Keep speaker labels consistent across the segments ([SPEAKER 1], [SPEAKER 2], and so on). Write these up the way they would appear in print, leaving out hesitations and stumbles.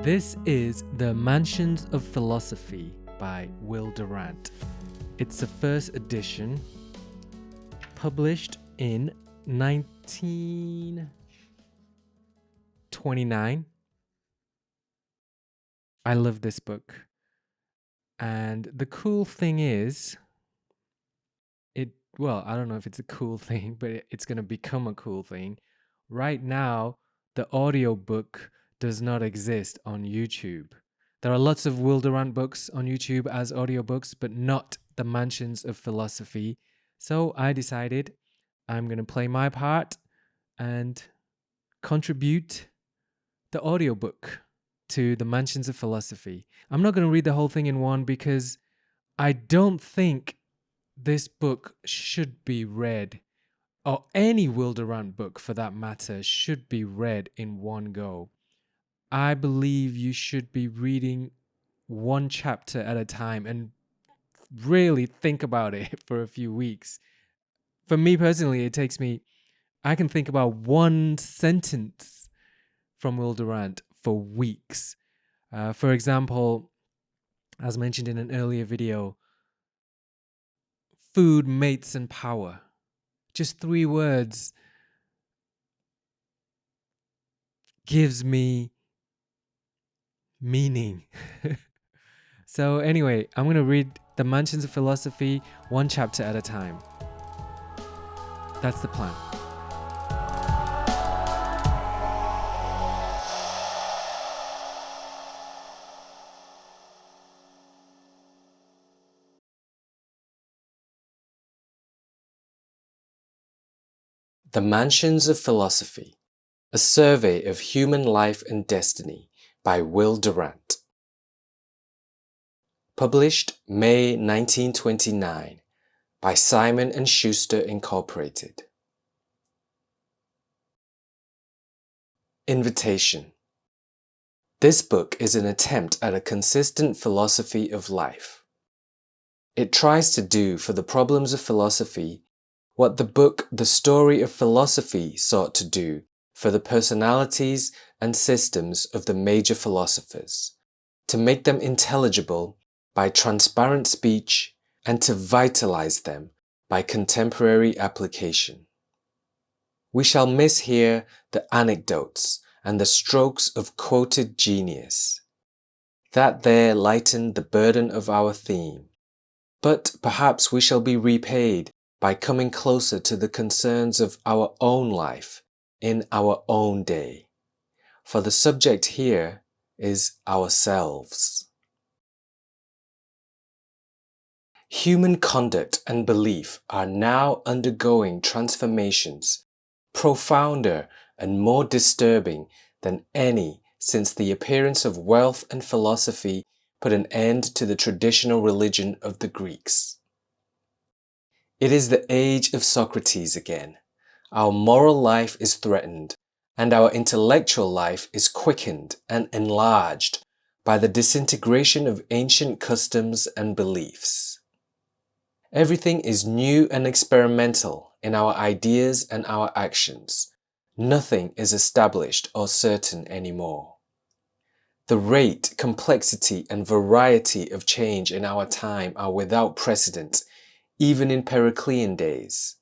[SPEAKER 1] This is The Mansions of Philosophy by Will Durant. It's the first edition, published in 1929. I love this book. And the cool thing is, I don't know if it's a cool thing, but it's going to become a cool thing. Right now, the audiobook does not exist on YouTube. There are lots of Will Durant books on YouTube as audiobooks, but not The Mansions of Philosophy. So I decided I'm going to play my part and contribute the audiobook to The Mansions of Philosophy. I'm not going to read the whole thing in one because I don't think this book should be read, or any Will Durant book for that matter, should be read in one go. I believe you should be reading one chapter at a time and really think about it for a few weeks. For me personally, I can think about one sentence from Will Durant for weeks. For example, as mentioned in an earlier video, food, mates, and power. Just 3 words gives me meaning. So anyway, I'm going to read The Mansions of Philosophy one chapter at a time. That's the plan. The Mansions of Philosophy, a survey of human life and destiny by Will Durant. Published May 1929 by Simon & Schuster Incorporated. Invitation. This book is an attempt at a consistent philosophy of life. It tries to do for the problems of philosophy what the book The Story of Philosophy sought to do for the personalities and systems of the major philosophers, to make them intelligible by transparent speech and to vitalize them by contemporary application. We shall miss here the anecdotes and the strokes of quoted genius, that there lighten the burden of our theme, but perhaps we shall be repaid by coming closer to the concerns of our own life in our own day, for the subject here is ourselves. Human conduct and belief are now undergoing transformations profounder and more disturbing than any since the appearance of wealth and philosophy put an end to the traditional religion of the Greeks. It is the age of Socrates again. Our moral life is threatened, and our intellectual life is quickened and enlarged by the disintegration of ancient customs and beliefs. Everything is new and experimental in our ideas and our actions. Nothing is established or certain anymore. The rate, complexity, and variety of change in our time are without precedent, even in Periclean days.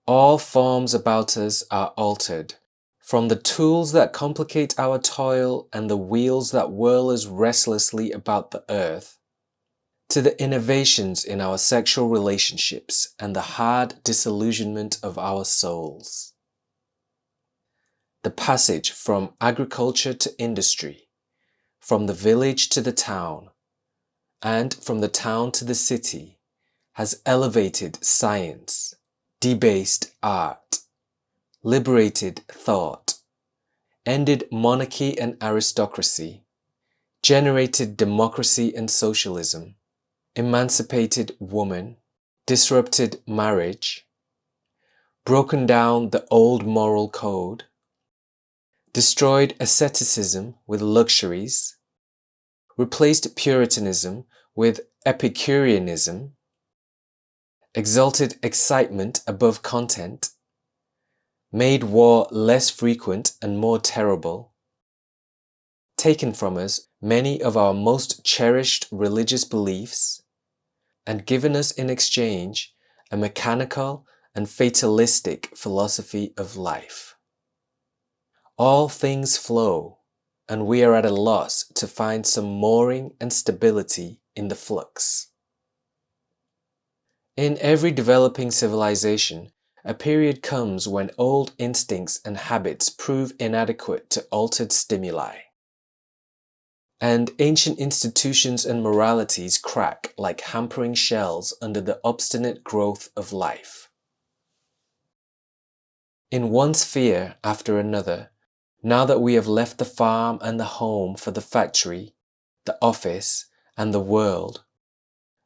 [SPEAKER 1] All forms about us are altered, from the tools that complicate our toil and the wheels that whirl us restlessly about the earth, to the innovations in our sexual relationships and the hard disillusionment of our souls. The passage from agriculture to industry, from the village to the town, and from the town to the city, has elevated science, debased art, liberated thought, ended monarchy and aristocracy, generated democracy and socialism, emancipated woman, disrupted marriage, broken down the old moral code, destroyed asceticism with luxuries, replaced Puritanism with Epicureanism, exalted excitement above content, made war less frequent and more terrible, taken from us many of our most cherished religious beliefs, and given us in exchange a mechanical and fatalistic philosophy of life. All things flow, and we are at a loss to find some mooring and stability in the flux. In every developing civilization, a period comes when old instincts and habits prove inadequate to altered stimuli, and ancient institutions and moralities crack like hampering shells under the obstinate growth of life. In one sphere after another, now that we have left the farm and the home for the factory, the office, and the world,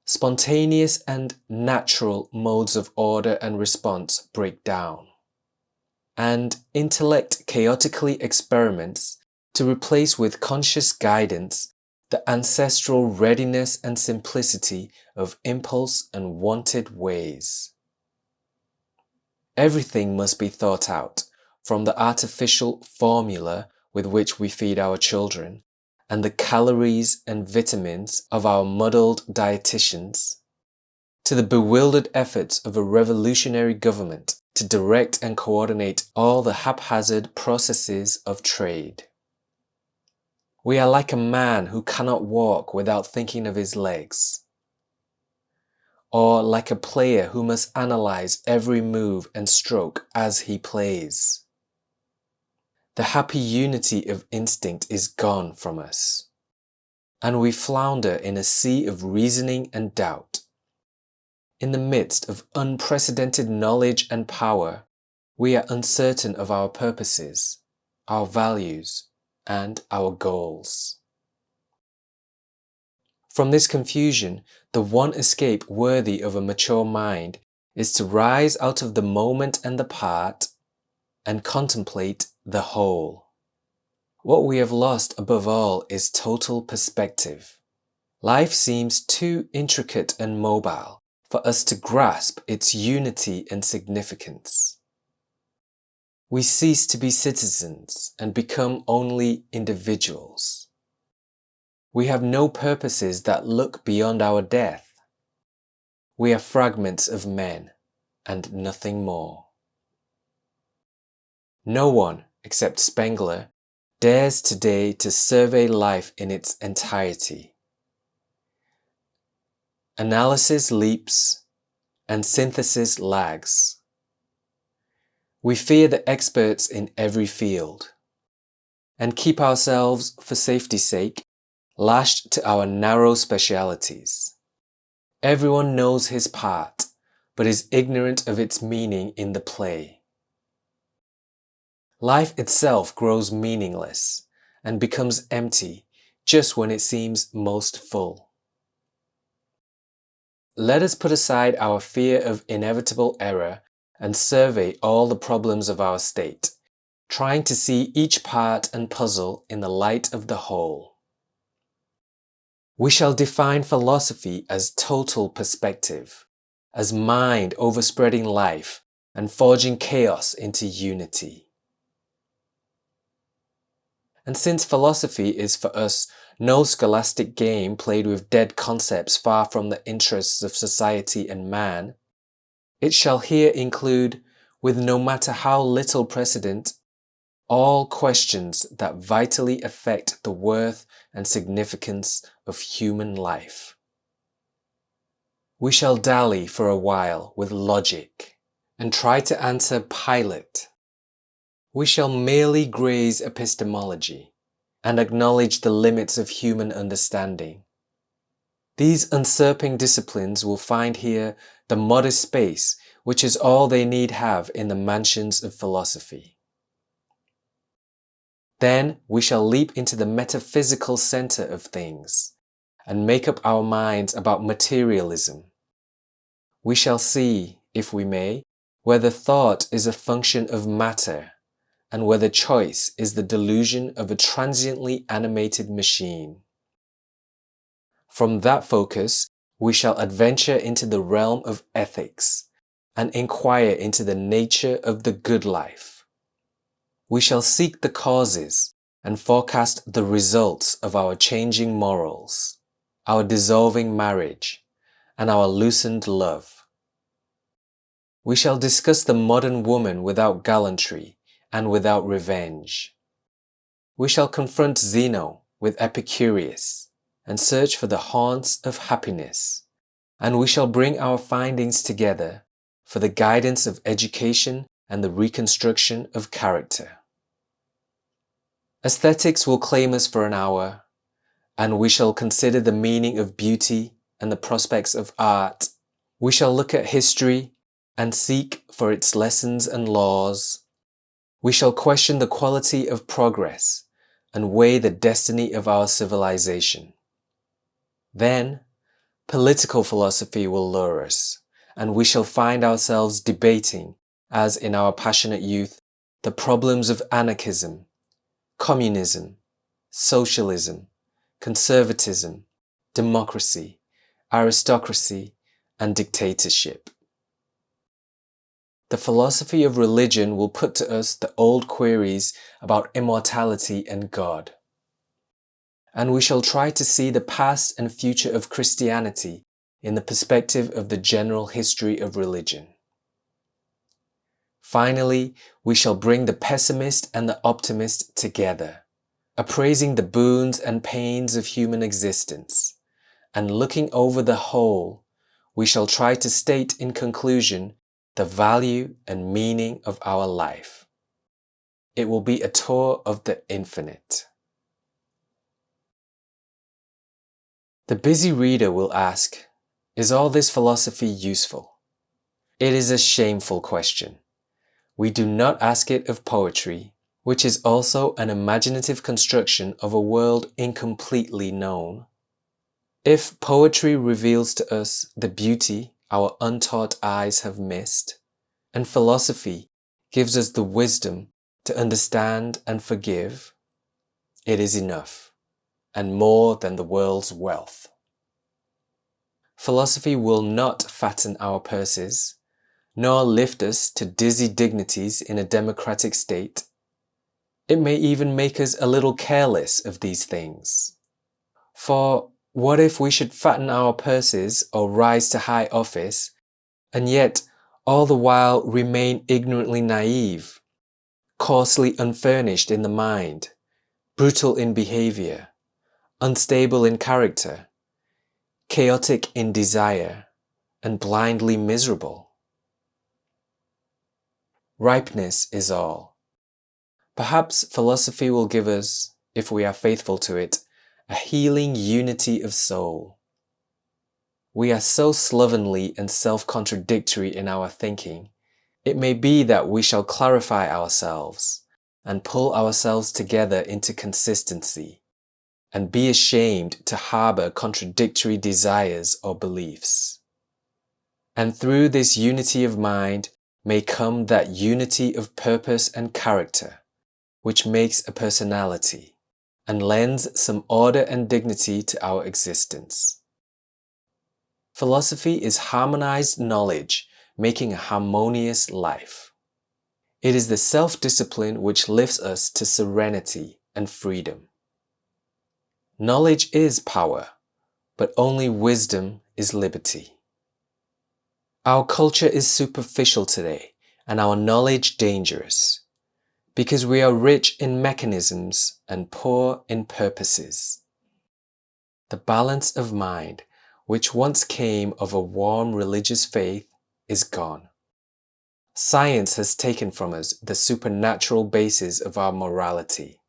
[SPEAKER 1] spontaneous and natural modes of order and response break down, and intellect chaotically experiments to replace with conscious guidance the ancestral readiness and simplicity of impulse and wanted ways. Everything must be thought out, from the artificial formula with which we feed our children, and the calories and vitamins of our muddled dietitians, to the bewildered efforts of a revolutionary government to direct and coordinate all the haphazard processes of trade. We are like a man who cannot walk without thinking of his legs, or like a player who must analyze every move and stroke as he plays. The happy unity of instinct is gone from us, and we flounder in a sea of reasoning and doubt. In the midst of unprecedented knowledge and power, we are uncertain of our purposes, our values, and our goals. From this confusion, the one escape worthy of a mature mind is to rise out of the moment and the part and contemplate the whole. What we have lost above all is total perspective. Life seems too intricate and mobile for us to grasp its unity and significance. We cease to be citizens and become only individuals. We have no purposes that look beyond our death. We are fragments of men and nothing more. No one, except Spengler, dares today to survey life in its entirety. Analysis leaps and synthesis lags. We fear the experts in every field and keep ourselves, for safety's sake, lashed to our narrow specialities. Everyone knows his part, but is ignorant of its meaning in the play. Life itself grows meaningless and becomes empty just when it seems most full. Let us put aside our fear of inevitable error and survey all the problems of our state, trying to see each part and puzzle in the light of the whole. We shall define philosophy as total perspective, as mind overspreading life and forging chaos into unity. And since philosophy is for us no scholastic game played with dead concepts far from the interests of society and man, it shall here include, with no matter how little precedent, all questions that vitally affect the worth and significance of human life. We shall dally for a while with logic and try to answer Pilate. We shall merely graze epistemology and acknowledge the limits of human understanding. These usurping disciplines will find here the modest space which is all they need have in the mansions of philosophy. Then we shall leap into the metaphysical center of things and make up our minds about materialism. We shall see, if we may, whether thought is a function of matter and whether choice is the delusion of a transiently animated machine. From that focus, we shall adventure into the realm of ethics and inquire into the nature of the good life. We shall seek the causes and forecast the results of our changing morals, our dissolving marriage, and our loosened love. We shall discuss the modern woman without gallantry and without revenge. We shall confront Zeno with Epicurus and search for the haunts of happiness, and we shall bring our findings together for the guidance of education and the reconstruction of character. Aesthetics will claim us for an hour, and we shall consider the meaning of beauty and the prospects of art. We shall look at history and seek for its lessons and laws. We shall question the quality of progress and weigh the destiny of our civilization. Then, political philosophy will lure us, and we shall find ourselves debating, as in our passionate youth, the problems of anarchism, communism, socialism, conservatism, democracy, aristocracy, and dictatorship. The philosophy of religion will put to us the old queries about immortality and God. And we shall try to see the past and future of Christianity in the perspective of the general history of religion. Finally, we shall bring the pessimist and the optimist together, appraising the boons and pains of human existence, and looking over the whole, we shall try to state in conclusion the value and meaning of our life. It will be a tour of the infinite. The busy reader will ask, is all this philosophy useful? It is a shameful question. We do not ask it of poetry, which is also an imaginative construction of a world incompletely known. If poetry reveals to us the beauty our untaught eyes have missed, and philosophy gives us the wisdom to understand and forgive, it is enough, and more than the world's wealth. Philosophy will not fatten our purses, nor lift us to dizzy dignities in a democratic state. It may even make us a little careless of these things. For what if we should fatten our purses or rise to high office, and yet all the while remain ignorantly naive, coarsely unfurnished in the mind, brutal in behavior, unstable in character, chaotic in desire, and blindly miserable? Ripeness is all. Perhaps philosophy will give us, if we are faithful to it, a healing unity of soul. We are so slovenly and self-contradictory in our thinking, it may be that we shall clarify ourselves and pull ourselves together into consistency, and be ashamed to harbor contradictory desires or beliefs. And through this unity of mind may come that unity of purpose and character, which makes a personality and lends some order and dignity to our existence. Philosophy is harmonized knowledge making a harmonious life. It is the self-discipline which lifts us to serenity and freedom. Knowledge is power, but only wisdom is liberty. Our culture is superficial today and our knowledge dangerous, because we are rich in mechanisms and poor in purposes. The balance of mind, which once came of a warm religious faith, is gone. Science has taken from us the supernatural basis of our morality,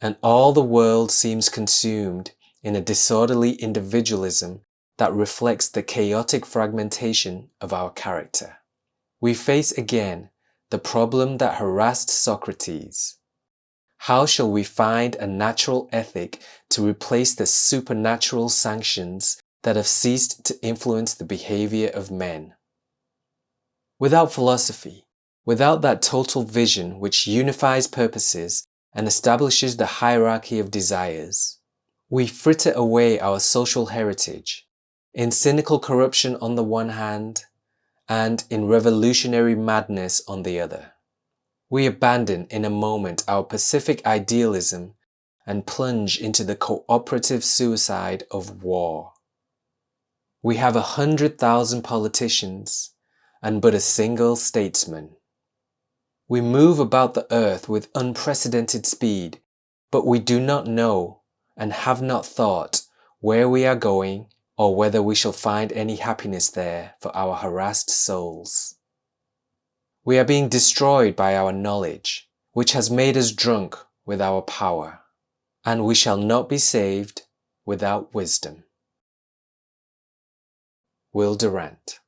[SPEAKER 1] and all the world seems consumed in a disorderly individualism that reflects the chaotic fragmentation of our character. We face again the problem that harassed Socrates. How shall we find a natural ethic to replace the supernatural sanctions that have ceased to influence the behavior of men? Without philosophy, without that total vision which unifies purposes and establishes the hierarchy of desires, we fritter away our social heritage in cynical corruption on the one hand and in revolutionary madness on the other. We abandon in a moment our pacific idealism and plunge into the cooperative suicide of war. We have 100,000 politicians and but a single statesman. We move about the earth with unprecedented speed, but we do not know and have not thought where we are going or whether we shall find any happiness there for our harassed souls. We are being destroyed by our knowledge, which has made us drunk with our power, and we shall not be saved without wisdom. Will Durant.